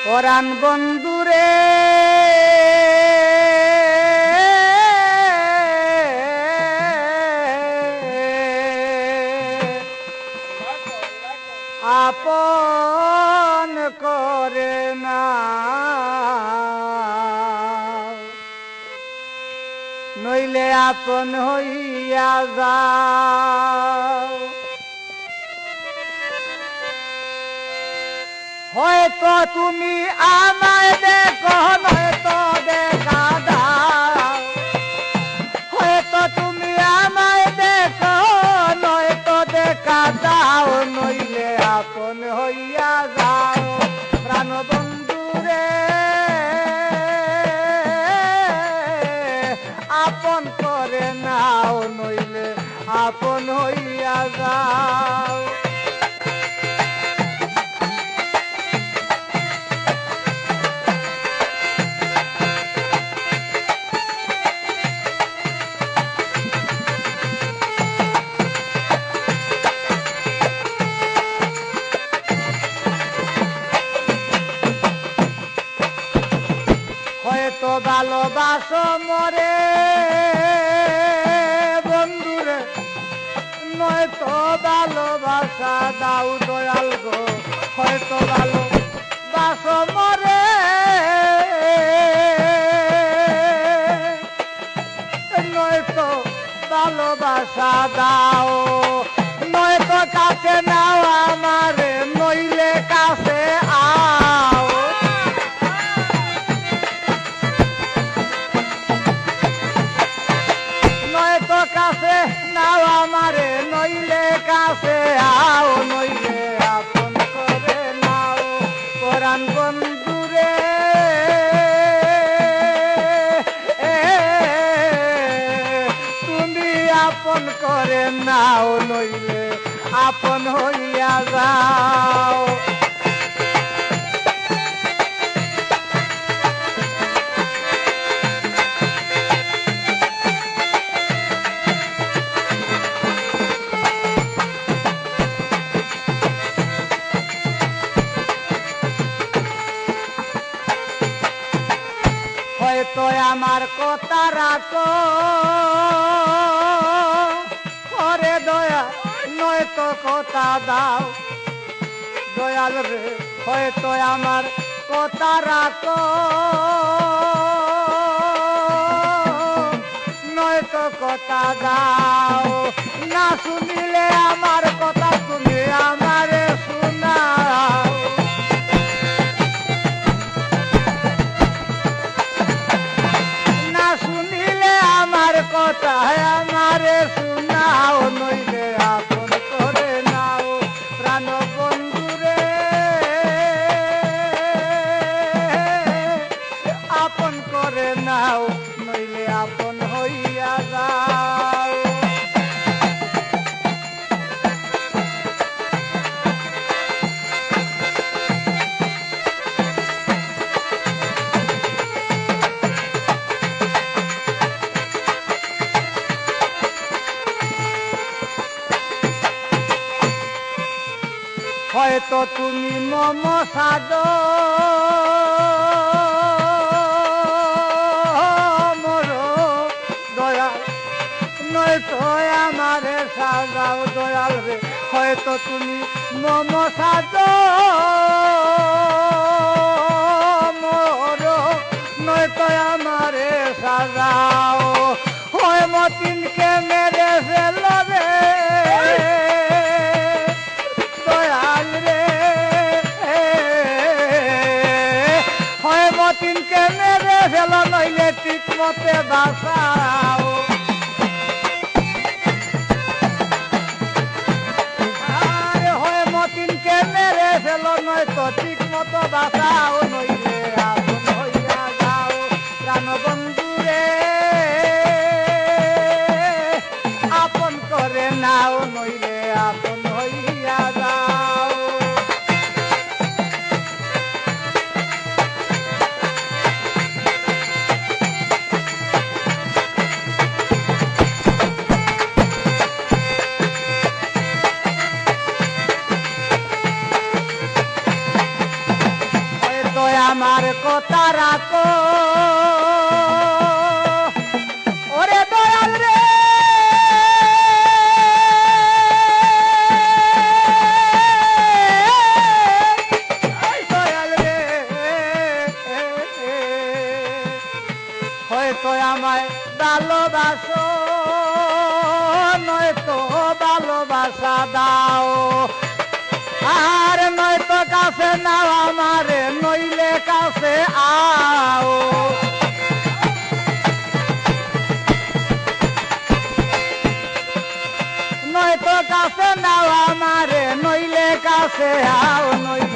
পরাণ বন্ধুরে আপন করে না নইলে আপন হইয়া যাও। হয়তো তুমি আমায় দেখো নয়তো দেখা দাও, হয়তো তুমি আমায় দেখো নয়তো দেখা দাও, নইলে আপন হইয়া যাও প্রাণ বন্ধুরে আপন করে নাও নইলে আপন হইয়া যাও। হয়তো ভালোবাসো মরে বন্ধুরে নয়তো ভালোবাসা দাও দয়াল গো, হয়তো ভালোবাসো মরে নয়তো ভালোবাসা দাও, নয়তো কাছে নাও আমারে নইলে কাছে আও। নয়তো কাছে নাও আমারে নইলে কাছে আও, নইলে আপন করে নাও পরাণ বন্ধুরে তুমি আপন করে নাও নইলে আপন হইয়া যাও। হয়তো আমার কথা রাখো ওরে দয়া নয়তো কথা দাও দয়াল রে, হয়তো আমার কথা রাখো নয়তো কথা দাও, না শুনিলে আমার কথা তুমি আমারে শোনাও। শুনিলে আমার কথা আমারে শোনাও নইলে আপন করে নাও প্রাণ বন্ধুরে আপন করে নাও নইলে আপন হইয়া যাও। হয়তো তুমি মম সাজ মোর দয়াল নয়তো আমারে সাজাও দয়াল রে, হয়তো তুমি মম সাজ মোর নয়তো আমারে সাজাও। হয় মতিনকে মেরে ফেল রে দয়াল রে, হয় মতিনকে মেরে ফেল নইলে ঠিক মতে বাঁচাও। আরে হয় মতিনকে মেরে ফেল নয়তো ঠিক মতো বাঁচাও, নইলে আপন হইয়া যাও প্রাণ বন্ধুরে আপন করে নাও নইলে আপন হইয়া যাও। কথা রাখো ওরে দয়াল রে দয়াল রে হয়তো আমায় ভালোবাসো নয়তো ভালোবাসা দাও আর নয়তো কাছে নাও আমারে নইলে কাছে আও নয়তো কাছে নাও আমারে নইলে কাছে আও নইলে